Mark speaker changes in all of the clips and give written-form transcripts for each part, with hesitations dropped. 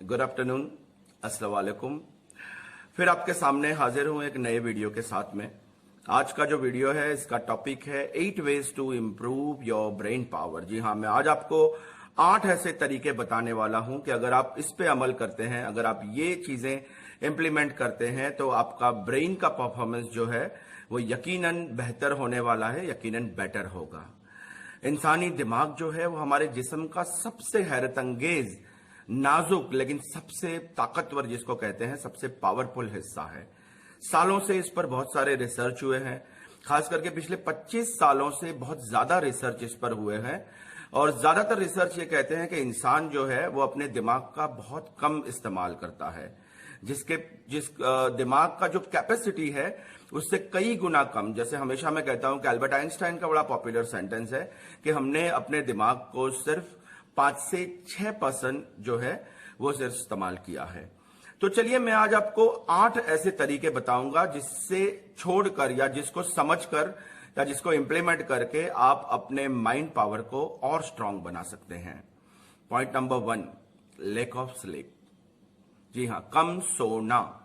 Speaker 1: Good afternoon, अस्सलाम वालेकुम। फिर आपके सामने हाजिर हूं एक नए वीडियो के साथ में। आज का जो वीडियो है इसका टॉपिक है 8 ways to improve your brain power. जी हाँ, मैं आज आपको 8 ऐसे तरीके बताने वाला हूं कि अगर आप इस पे अमल करते हैं, अगर आप ये चीजें इंप्लीमेंट करते हैं तो आपका ब्रेन का परफॉर्मेंस जो है वो यकीनन बेहतर होने वाला है, यकीनन बेटर होगा। इंसानी दिमाग जो है वो हमारे जिस्म का सबसे हैरत अंगेज, नाजुक लेकिन सबसे ताकतवर, जिसको कहते हैं सबसे पावरफुल हिस्सा है। सालों से इस पर बहुत सारे रिसर्च हुए हैं, खास करके पिछले 25 सालों से बहुत ज्यादा रिसर्च इस पर हुए हैं। और ज्यादातर रिसर्च ये कहते हैं कि इंसान जो है वो अपने दिमाग का बहुत कम इस्तेमाल करता है, जिस दिमाग का जो कैपेसिटी है उससे कई गुना कम। जैसे हमेशा मैं कहता हूं कि अल्बर्ट आइंस्टाइन का बड़ा पॉपुलर सेंटेंस है कि हमने अपने दिमाग को सिर्फ 5 से 6% जो है वो सिर्फ इस्तेमाल किया है। तो चलिए मैं आज आपको 8 ऐसे तरीके बताऊंगा जिससे छोड़कर या जिसको समझकर या जिसको इंप्लीमेंट करके आप अपने माइंड पावर को और स्ट्रांग बना सकते हैं। Point number 1, lack of sleep. जी हां, कम सोना।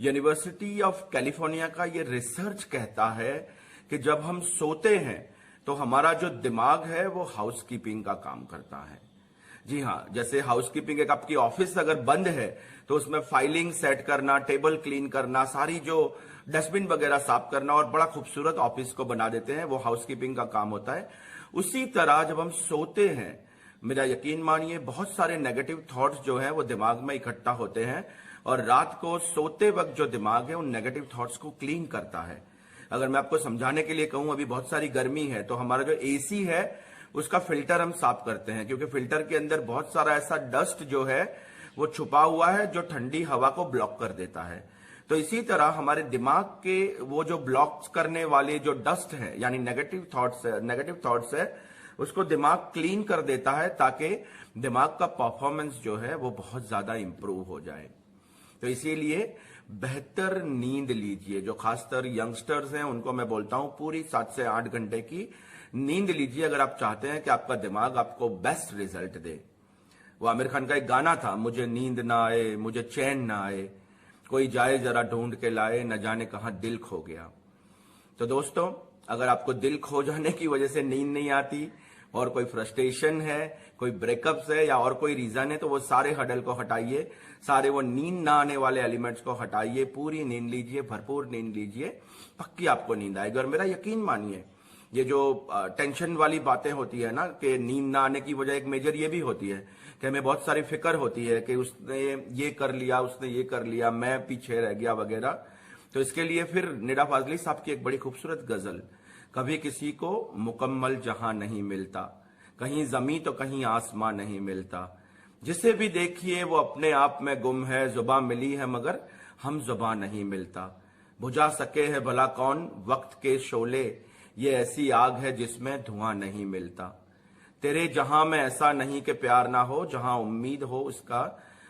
Speaker 1: यूनिवर्सिटी ऑफ कैलिफोर्निया का ये रिसर्च कहता है कि जब हम सोते हैं तो हमारा जो दिमाग है वो हाउसकीपिंग का काम करता है। जी हां, जैसे हाउसकीपिंग, एक आपकी ऑफिस अगर बंद है तो उसमें फाइलिंग सेट करना, टेबल क्लीन करना, सारी जो डस्टबिन वगैरह साफ करना और बड़ा खूबसूरत ऑफिस को बना देते हैं, वो हाउसकीपिंग का काम होता है। उसी तरह जब हम सोते हैं, मेरा यकीन मानिए, बहुत सारे नेगेटिव थॉट्स जो हैं वो दिमाग में इकट्ठा होते हैं और रात को सोते वक्त जो दिमाग है उन नेगेटिव थॉट्स को क्लीन करता है। अगर मैं आपको समझाने के लिए कहूं, अभी बहुत सारी गर्मी है तो हमारा जो एसी है उसका फिल्टर हम साफ करते हैं, क्योंकि फिल्टर के अंदर बहुत सारा ऐसा डस्ट जो है वो छुपा हुआ है जो ठंडी हवा को ब्लॉक कर देता है। तो इसी तरह हमारे दिमाग के वो जो ब्लॉक करने वाले जो डस्ट है, यानी नेगेटिव थॉट्स है, उसको दिमाग क्लीन कर देता है ताकि दिमाग का परफॉर्मेंस जो है वो बहुत ज्यादा इंप्रूव हो जाए। तो इसीलिए बेहतर नींद लीजिए। जो खासकर यंगस्टर्स हैं उनको मैं बोलता हूं पूरी 7 से 8 घंटे की नींद लीजिए अगर आप चाहते हैं कि आपका दिमाग आपको बेस्ट रिजल्ट दे। वो आमिर खान का एक गाना था, मुझे नींद ना आए, मुझे चैन ना आए, कोई जाए जरा ढूंढ के लाए, न जाने कहां दिल खो गया। तो दोस्तों, अगर आपको दिल खो जाने की वजह से नींद नहीं आती और कोई फ्रस्ट्रेशन है, कोई ब्रेकअप्स है या और कोई रीजन है, तो वो सारे हडल को हटाइए, सारे वो नींद ना आने वाले एलिमेंट्स को हटाइए, पूरी नींद लीजिए, भरपूर नींद लीजिए, पक्की आपको नींद आएगी। और मेरा यकीन मानिए, ये जो टेंशन वाली बातें होती है ना कि नींद ना आने की वजह एक मेजर ये भी होती है कि हमें बहुत सारी फिक्र होती है कि उसने ये कर लिया, उसने ये कर लिया, मैं पीछे रह गया वगैरह। तो इसके लिए फिर निडा फाजली साहब की एक बड़ी खूबसूरत गजल, कभी किसी को मुकम्मल जहां नहीं मिलता, कहीं जमी तो कहीं आसमां नहीं मिलता, जिसे भी देखिए वो अपने आप में गुम है, जुबां मिली है मगर हम जुबां नहीं मिलता, बुझा सके है भला कौन वक्त के शोले, ये ऐसी आग है जिसमें धुआं नहीं मिलता, तेरे जहां में ऐसा नहीं कि प्यार ना हो, जहां उम्मीद हो उसका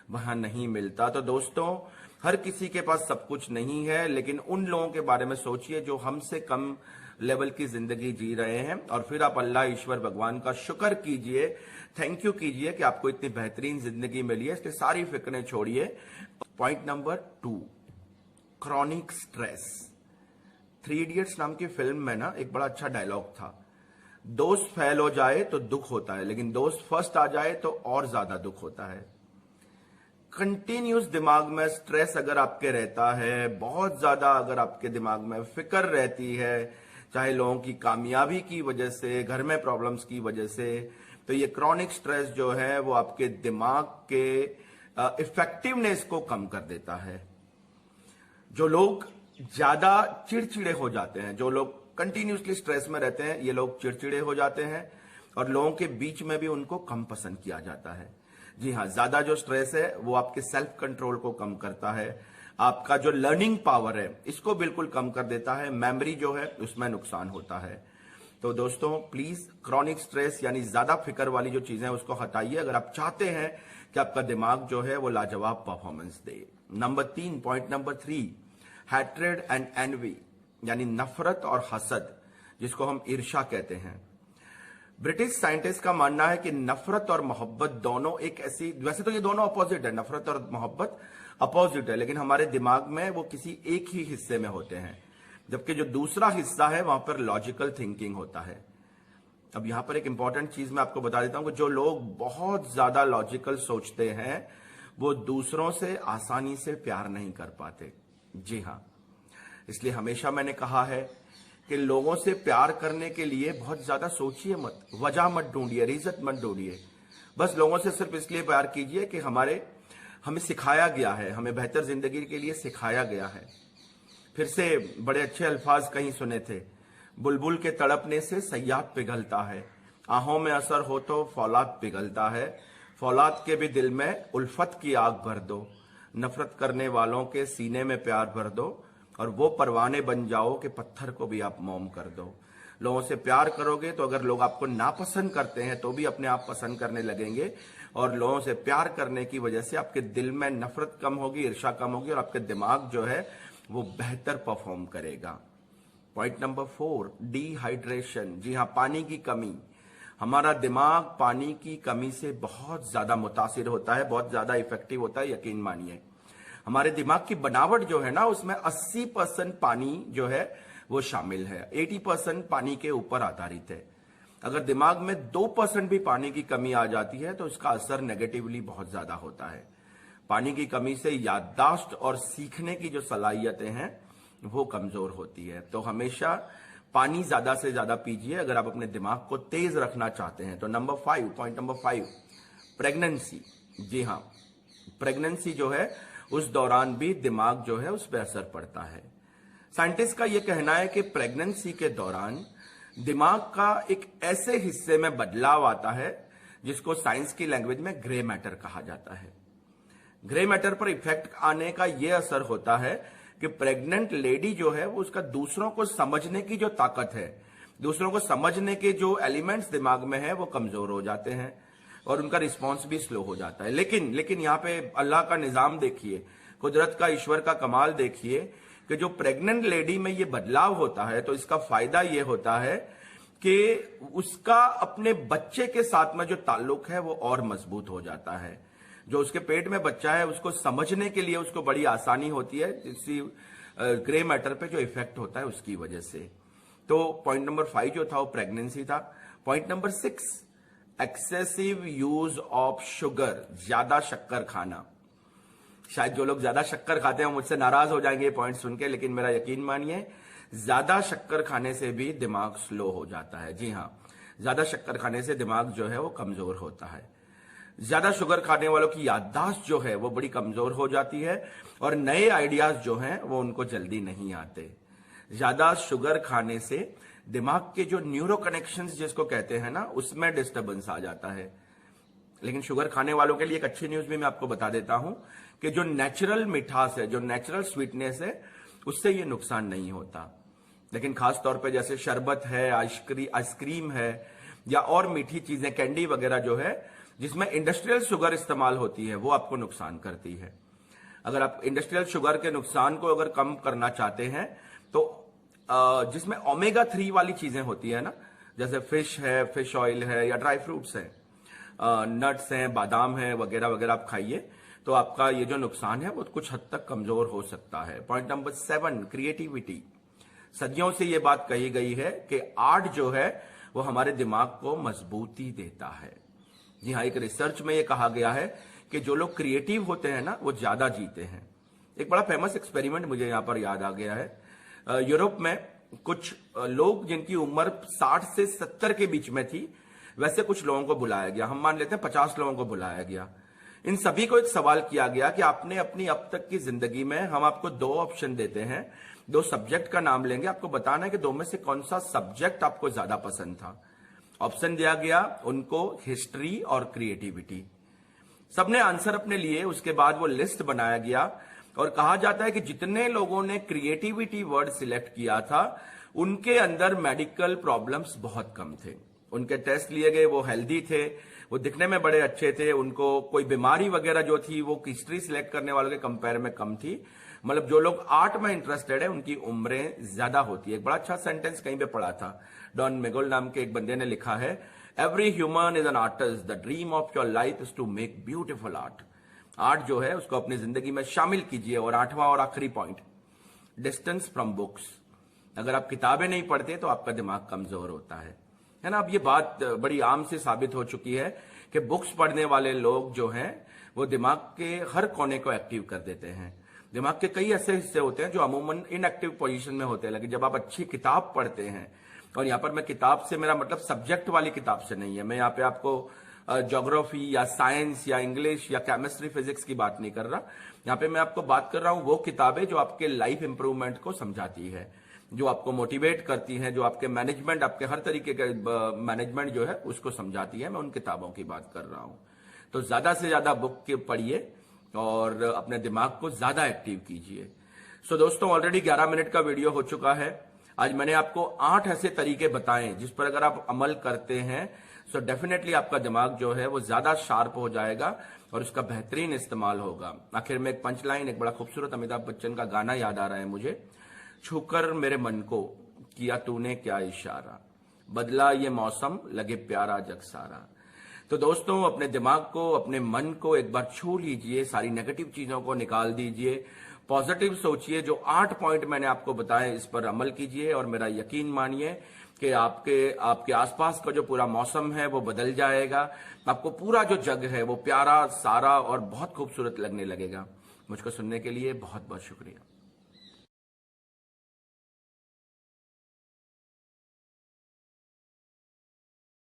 Speaker 1: वहां नहीं मिलता। तो दोस्तों, हर किसी के पास सब कुछ नहीं है, लेकिन उन लोगों के बारे में सोचिए जो हमसे कम लेवल की जिंदगी जी रहे हैं, और फिर आप अल्लाह, ईश्वर, भगवान का शुक्र कीजिए, थैंक यू कीजिए कि आपको इतनी बेहतरीन जिंदगी मिली है। इसलिए सारी फिक्रें छोड़िए। Point number 2, chronic stress. 3 idiots नाम की फिल्म में ना एक बड़ा अच्छा डायलॉग था, दोस्त फेल हो जाए तो दुख होता है, लेकिन दोस्त फर्स्ट आ जाए तो और ज्यादा दुख होता है। कंटिन्यूस दिमाग में स्ट्रेस अगर आपके रहता है, बहुत ज्यादा अगर आपके दिमाग में फिक्र रहती है, चाहे लोगों की कामयाबी की वजह से, घर में प्रॉब्लम्स की वजह से, तो ये क्रॉनिक स्ट्रेस जो है वो आपके दिमाग के इफेक्टिवनेस को कम कर देता है। जो लोग ज्यादा चिड़चिड़े हो जाते हैं, जो लोग कंटिन्यूसली स्ट्रेस में रहते हैं, ये लोग चिड़चिड़े हो जाते हैं और लोगों के बीच में भी उनको कम पसंद किया जाता है। जी हां, ज्यादा जो स्ट्रेस है वो आपके सेल्फ कंट्रोल को कम करता है, आपका जो लर्निंग पावर है इसको बिल्कुल कम कर देता है, मेमोरी जो है उसमें नुकसान होता है। तो दोस्तों, प्लीज क्रॉनिक स्ट्रेस यानी ज्यादा फिक्र वाली जो चीजें उसको हटाइए अगर आप चाहते हैं कि आपका दिमाग जो है वो लाजवाब परफॉर्मेंस दे। Number 3, point number 3, hatred and envy, यानी नफरत और हसद, जिसको हम ईर्ष्या कहते हैं। ब्रिटिश साइंटिस्ट का मानना है कि नफरत और मोहब्बत दोनों एक ऐसी, वैसे तो ये दोनों अपोजिट है, नफरत और मोहब्बत अपोजिट है, लेकिन हमारे दिमाग में वो किसी एक ही हिस्से में होते हैं, जबकि जो दूसरा हिस्सा है वहां पर लॉजिकल थिंकिंग होता है। अब यहां पर एक इंपॉर्टेंट चीज मैं आपको बता देता हूं कि जो लोग बहुत ज्यादा लॉजिकल सोचते हैं वो दूसरों से आसानी से प्यार नहीं कर पाते। जी हां, इसलिए हमेशा मैंने कहा है कि लोगों से प्यार करने के लिए बहुत ज्यादा सोचिए मत, वजह मत ढूंढिए, रीजन मत ढूंढिए। बस लोगों से सिर्फ इसलिए प्यार कीजिए कि हमें सिखाया गया है, हमें बेहतर जिंदगी के लिए सिखाया गया है। फिर से बड़े अच्छे अल्फाज कहीं सुने थे, बुलबुल के तड़पने से सयाद पिघलता है, आहों में असर हो तो फौलाद पिघलता है, फौलाद के भी दिल में उल्फत की आग भर दो, नफरत करने वालों के सीने में प्यार भर दो, और वो परवाने बन जाओ कि पत्थर को भी आप मोम कर दो। लोगों से प्यार करोगे तो अगर लोग आपको नापसंद करते हैं तो भी अपने आप पसंद करने लगेंगे, और लोगों से प्यार करने की वजह से आपके दिल में नफरत कम होगी, ईर्ष्या कम होगी, और आपके दिमाग जो है वो बेहतर परफॉर्म करेगा। Point number 4, dehydration. जी हां, पानी की कमी। हमारा दिमाग पानी की कमी से बहुत ज्यादा मुतासिर होता है, बहुत ज्यादा इफेक्टिव होता है, यकीन मानिए। हमारे दिमाग की बनावट जो है ना, उसमें 80% पानी जो है वो शामिल है, 80% पानी के ऊपर आधारित है। अगर दिमाग में 2% भी पानी की कमी आ जाती है तो इसका असर नेगेटिवली बहुत ज्यादा होता है। पानी की कमी से याददाश्त और सीखने की जो सलाहियतें हैं वो कमजोर होती है। तो हमेशा पानी ज्यादा से ज्यादा पीजिए अगर आप अपने दिमाग को तेज रखना चाहते हैं। तो पॉइंट नंबर 5, प्रेगनेंसी। जी हां, प्रेगनेंसी जो है उस दौरान भी दिमाग जो है उस पर असर पड़ता है। साइंटिस्ट का यह कहना है कि प्रेगनेंसी के दौरान दिमाग का एक ऐसे हिस्से में बदलाव आता है जिसको साइंस की लैंग्वेज में ग्रे मैटर कहा जाता है। ग्रे मैटर पर इफेक्ट आने का यह असर होता है कि प्रेग्नेंट लेडी जो है वो उसका दूसरों को समझने की जो ताकत है, दूसरों को समझने के जो एलिमेंट्स दिमाग में है वो कमजोर हो जाते हैं और उनका रिस्पॉन्स भी स्लो हो जाता है। लेकिन यहां पे अल्लाह का निजाम देखिए, कुदरत का, ईश्वर का कमाल देखिए कि जो प्रेग्नेंट लेडी में ये बदलाव होता है तो इसका फायदा ये होता है कि उसका अपने बच्चे के साथ में जो ताल्लुक है वो और मजबूत हो जाता है। जो उसके पेट में बच्चा है उसको समझने के लिए उसको बड़ी आसानी होती है, इसी ग्रे मैटर पे जो इफेक्ट होता है उसकी वजह से। तो पॉइंट नंबर 5 जो था वो प्रेगनेंसी था। Point number 6, excessive use of sugar, ज्यादा शक्कर खाना। शायद जो लोग ज्यादा शक्कर खाते हैं मुझसे नाराज हो जाएंगे ये पॉइंट सुन के, लेकिन मेरा यकीन मानिए ज्यादा शक्कर खाने से भी दिमाग स्लो हो जाता है। जी हां, ज्यादा शक्कर खाने से दिमाग जो है वो कमजोर होता है। ज्यादा शुगर खाने वालों की याददाश्त जो है वो बड़ी कमजोर हो जाती है और नए आइडियाज जो हैं वो उनको जल्दी नहीं आते। ज्यादा शुगर खाने से दिमाग के जो न्यूरो कनेक्शंस जिसको कहते हैं ना, उसमें डिस्टर्बेंस आ जाता है। लेकिन शुगर खाने वालों के लिए एक अच्छी न्यूज भी मैं आपको बता देता हूं कि जो नेचुरल मिठास है, जो नेचुरल स्वीटनेस है, उससे ये नुकसान नहीं होता। लेकिन खास तौर पे जैसे शरबत है, आइसक्रीम है, या और मीठी चीजें, कैंडी वगैरह जो है जिसमें इंडस्ट्रियल शुगर इस्तेमाल होती है, वो आपको नुकसान करती है। अगर आप इंडस्ट्रियल शुगर के नुकसान को अगर कम करना चाहते हैं तो जिसमें ओमेगा 3 वाली चीजें होती है ना, जैसे फिश है, फिश ऑयल है, या ड्राई फ्रूट्स है, नट्स हैं, बादाम है, वगैरह वगैरह आप खाइए, तो आपका ये जो नुकसान है वो कुछ हद तक कमजोर हो सकता है। Point number 7, creativity. सदियों से ये बात कही गई है कि आर्ट जो है वो हमारे दिमाग को मजबूती देता है। जी हाँ, एक रिसर्च में ये कहा गया है कि जो लोग क्रिएटिव होते हैं ना वो ज्यादा जीते हैं। एक बड़ा फेमस एक्सपेरिमेंट मुझे यहां पर याद आ गया है। यूरोप में कुछ लोग जिनकी उम्र 60 से 70 के बीच में थी, वैसे कुछ लोगों को बुलाया गया। हम मान लेते हैं 50 लोगों को बुलाया गया। इन सभी को एक सवाल किया गया कि आपने अपनी अब तक की जिंदगी में, हम आपको 2 ऑप्शन देते हैं, 2 सब्जेक्ट का नाम लेंगे, आपको बताना है कि 2 में से कौन सा सब्जेक्ट आपको ज्यादा पसंद था। ऑप्शन दिया गया उनको हिस्ट्री और क्रिएटिविटी। सबने आंसर अपने लिए, उसके बाद वो लिस्ट बनाया गया और कहा जाता है कि जितने लोगों ने क्रिएटिविटी वर्ड सिलेक्ट किया था उनके अंदर मेडिकल प्रॉब्लम्स बहुत कम थे। उनके टेस्ट लिए गए, वो हेल्दी थे, वो दिखने में बड़े अच्छे थे, उनको कोई बीमारी वगैरह जो थी वो हिस्ट्री सिलेक्ट करने वालों के कंपेयर में कम थी, मतलब जो लोग आर्ट में इंटरेस्टेड है उनकी उम्रें ज्यादा होती है। एक बड़ा अच्छा सेंटेंस कहीं पे पढ़ा था, डॉन मेगोल नाम के एक बंदे ने लिखा है, every human is an artist, the dream of your life is to make beautiful art. Art जो है उसको अपनी जिंदगी में शामिल कीजिए। और आठवां और आखिरी पॉइंट, डिस्टेंस फ्रॉम बुक्स। अगर आप किताबें नहीं पढ़ते तो आपका दिमाग कमजोर होता है ना। अब ये बात बड़ी आम से साबित हो चुकी है कि बुक्स पढ़ने वाले लोग जो हैं वो दिमाग के हर कोने को एक्टिव कर देते हैं। दिमाग के कई ऐसे हिस्से होते हैं जो अमूमन इनएक्टिव पोजीशन में होते हैं, लेकिन जब आप अच्छी किताब पढ़ते हैं, और यहां पर मैं किताब से मेरा मतलब सब्जेक्ट वाली किताब से नहीं है, मैं यहाँ पे आपको ज्योग्राफी या साइंस या इंग्लिश या केमिस्ट्री फिजिक्स की बात नहीं कर रहा। यहाँ पे मैं आपको बात कर रहा हूं वो किताबें जो आपके लाइफ इंप्रूवमेंट को समझाती है, जो आपको मोटिवेट करती हैं, जो आपके मैनेजमेंट, आपके हर तरीके के मैनेजमेंट जो है उसको समझाती है। मैं उन किताबों की बात कर रहा हूं। तो ज्यादा से ज्यादा बुक के पढ़िए और अपने दिमाग को ज्यादा एक्टिव कीजिए। सो दोस्तों, ऑलरेडी 11 मिनट का वीडियो हो चुका है। आज मैंने आपको 8 ऐसे तरीके बताए जिस पर अगर आप अमल करते हैं सो डेफिनेटली आपका दिमाग जो है वो ज्यादा शार्प हो जाएगा और उसका बेहतरीन इस्तेमाल होगा। आखिर में एक पंच लाइन, एक बड़ा खूबसूरत अमिताभ बच्चन का गाना याद आ रहा है मुझे, छूकर मेरे मन को किया तूने क्या इशारा, बदला ये मौसम लगे प्यारा जग सारा। तो दोस्तों, अपने दिमाग को, अपने मन को एक बार छू लीजिए, सारी नेगेटिव चीजों को निकाल दीजिए, पॉजिटिव सोचिए। जो 8 पॉइंट मैंने आपको बताए इस पर अमल कीजिए और मेरा यकीन मानिए कि आपके आसपास का जो पूरा मौसम है वो बदल जाएगा। आपको पूरा जो जग है वो प्यारा, सारा और बहुत खूबसूरत लगने लगेगा। मुझको सुनने के लिए बहुत बहुत शुक्रिया।